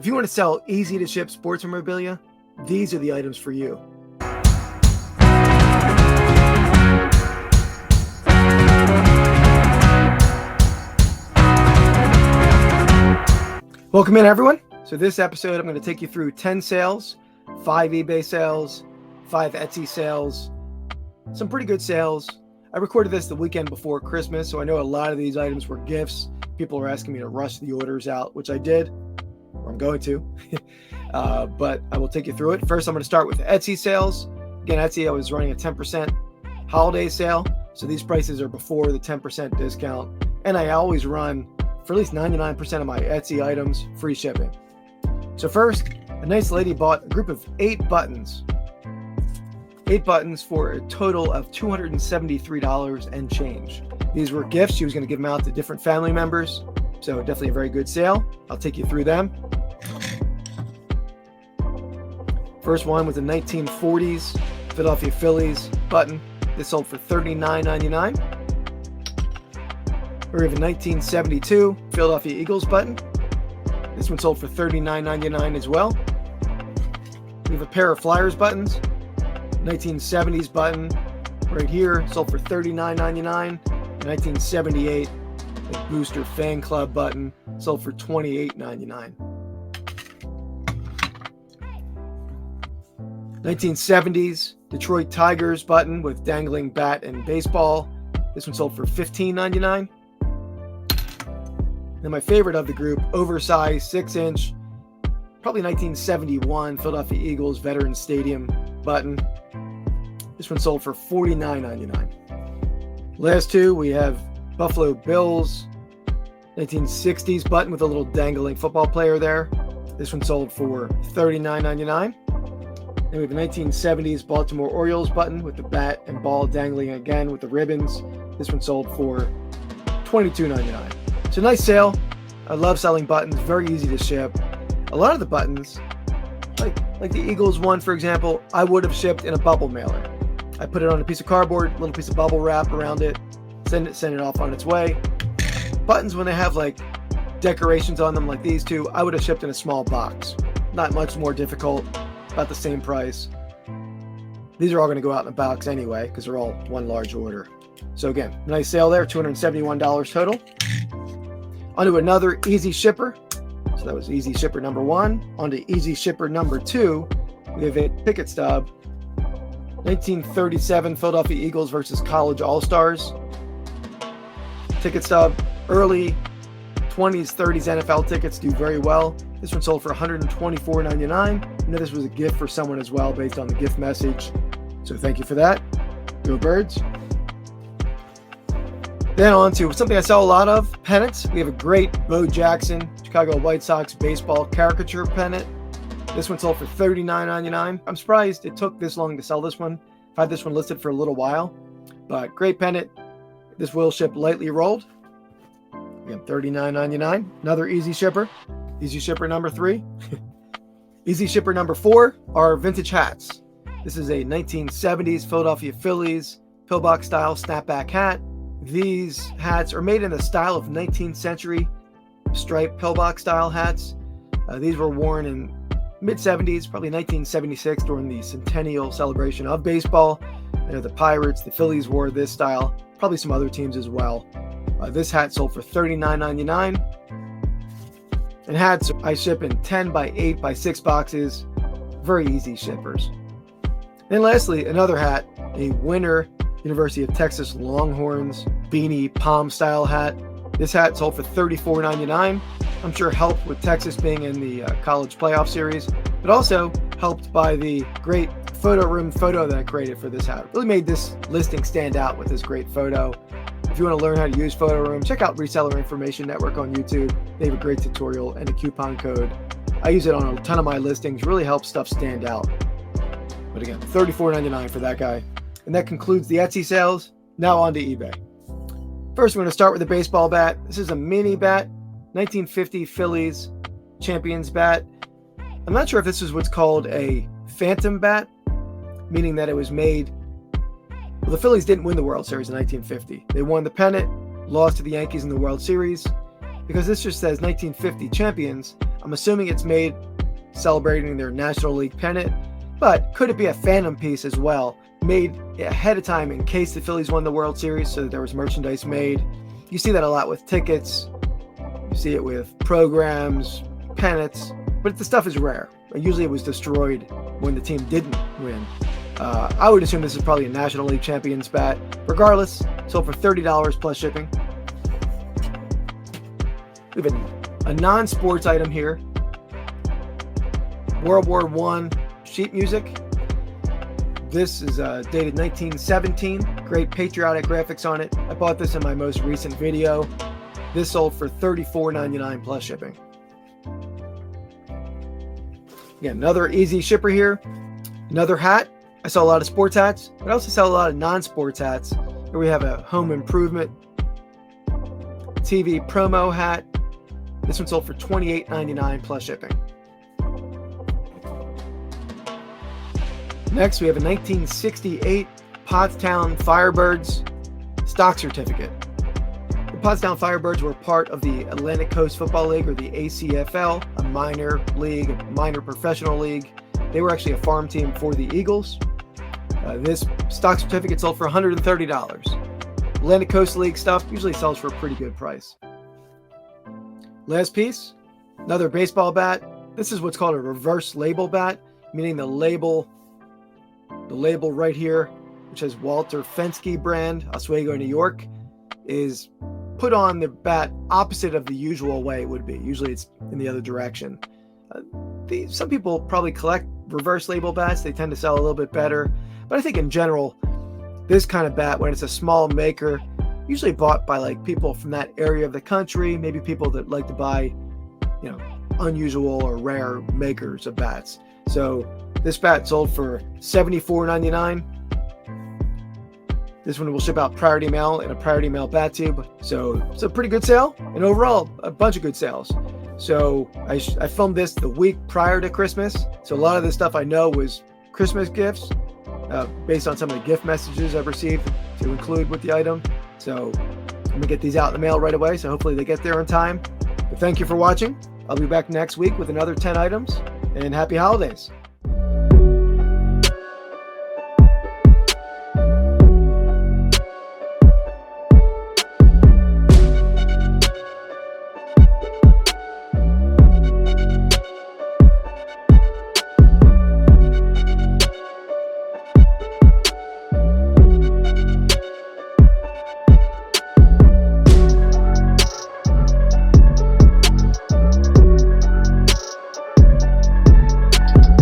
If you want to sell easy to ship sports memorabilia, these are the items for you. Welcome in, everyone. So this episode, I'm going to take you through 10 sales, 5 eBay sales, 5 Etsy sales, some pretty good sales. I recorded this the weekend before Christmas, so I know a lot of these items were gifts. People were asking me to rush the orders out, which I did, or I'm going to, but I will take you through it. First, I'm going to start with Etsy sales. Again, Etsy, I was running a 10% holiday sale, so these prices are before the 10% discount, and I always run, for at least 99% of my Etsy items, free shipping. So first, a nice lady bought a group of 8 buttons. 8 buttons for a total of $273 and change. These were gifts. She was going to give them out to different family members. So definitely a very good sale. I'll take you through them. First one was a 1940s Philadelphia Phillies button. This sold for $39.99. We have a 1972 Philadelphia Eagles button. This one sold for $39.99 as well. We have a pair of Flyers buttons. 1970s button right here sold for $39.99. 1978 a Booster Fan Club button sold for $28.99. 1970s Detroit Tigers button with dangling bat and baseball. This one sold for $15.99. Then my favorite of the group, oversized 6-inch, probably 1971 Philadelphia Eagles Veterans Stadium button. This one sold for $49.99. Last two, we have Buffalo Bills 1960s button with a little dangling football player there. This one sold for $39.99. Then we have a 1970s Baltimore Orioles button with the bat and ball dangling again with the ribbons. This one sold for $22.99. So nice sale. I love selling buttons, very easy to ship. A lot of the buttons, like the Eagles one, for example, I would have shipped in a bubble mailer. I put it on a piece of cardboard, a little piece of bubble wrap around it, send it off on its way. Buttons, when they have like decorations on them like these two, I would have shipped in a small box. Not much more difficult, about the same price. These are all going to go out in a box anyway because they're all one large order. So again, nice sale there, $271 total. On to another easy shipper. So that was easy shipper number 1. On to easy shipper number 2. We have a ticket stub. 1937 Philadelphia Eagles versus College All-Stars. Ticket stub. Early 20s, 30s NFL tickets do very well. This one sold for $124.99. I know this was a gift for someone as well based on the gift message. So thank you for that. Go Birds. Then on to something I sell a lot of, pennants. We have a great Bo Jackson Chicago White Sox baseball caricature pennant. This one sold for $39.99. I'm surprised it took this long to sell this one. I've had this one listed for a little while, but great pennant. This will ship lightly rolled. Again, $39.99. Another easy shipper. Easy shipper number 3. Easy shipper number 4 are vintage hats. This is a 1970s Philadelphia Phillies pillbox style snapback hat. These hats are made in the style of 19th century striped pillbox style hats. These were worn in mid-70s, probably 1976 during the centennial celebration of baseball. I know the Pirates, the Phillies wore this style, probably some other teams as well. This hat sold for $39.99. And hats I ship in 10 by 8 by 6 boxes. Very easy shippers. And lastly, another hat, a winter University of Texas Longhorns beanie palm style hat. This hat sold for $34.99. I'm sure helped with Texas being in the college playoff series, but also helped by the great photo room photo that I created for this hat. Really made this listing stand out with this great photo. If you want to learn how to use Photo Room, check out Reseller Information Network on YouTube. They have a great tutorial and a coupon code. I use it on a ton of my listings. Really helps stuff stand out. But again, $34.99 for that guy. And that concludes the Etsy sales. Now on to eBay. First, we're going to start with a baseball bat. This is a mini bat, 1950 Phillies Champions bat. I'm not sure if this is what's called a phantom bat, meaning that it was made. Well, the Phillies didn't win the World Series in 1950. They won the pennant, lost to the Yankees in the World Series. Because this just says 1950 champions, I'm assuming it's made celebrating their National League pennant, but could it be a phantom piece as well, made ahead of time in case the Phillies won the World Series, so that there was merchandise made? You see that a lot with tickets. You see it with programs, pennants, but the stuff is rare. Usually it was destroyed when the team didn't win. I would assume this is probably a National League Champions bat. Regardless, sold for $30 plus shipping. We have a non-sports item here. World War I sheet music. This is dated 1917. Great patriotic graphics on it. I bought this in my most recent video. This sold for $34.99 plus shipping. Again, another easy shipper here. Another hat. I sell a lot of sports hats, but I also sell a lot of non-sports hats. Here we have a home improvement TV promo hat. This one sold for $28.99 plus shipping. Next, we have a 1968 Pottstown Firebirds stock certificate. The Pottstown Firebirds were part of the Atlantic Coast Football League, or the ACFL, a minor league, a minor professional league. They were actually a farm team for the Eagles. This stock certificate sold for $130. Atlantic Coast League stuff usually sells for a pretty good price. Last piece, another baseball bat. This is what's called a reverse label bat, meaning the label right here, which has Walter Fenske brand, Oswego, New York, is put on the bat opposite of the usual way it would be. Usually it's in the other direction. Some people probably collect reverse label bats. They tend to sell a little bit better. But I think in general, this kind of bat, when it's a small maker, usually bought by like people from that area of the country, maybe people that like to buy, unusual or rare makers of bats. So this bat sold for $74.99. This one will ship out priority mail in a priority mail bat tube. So it's a pretty good sale, and overall a bunch of good sales. So I filmed this the week prior to Christmas. So a lot of this stuff I know was Christmas gifts, based on some of the gift messages I've received to include with the item. So I'm gonna get these out in the mail right away. So hopefully they get there in time. But thank you for watching. I'll be back next week with another 10 items, and happy holidays.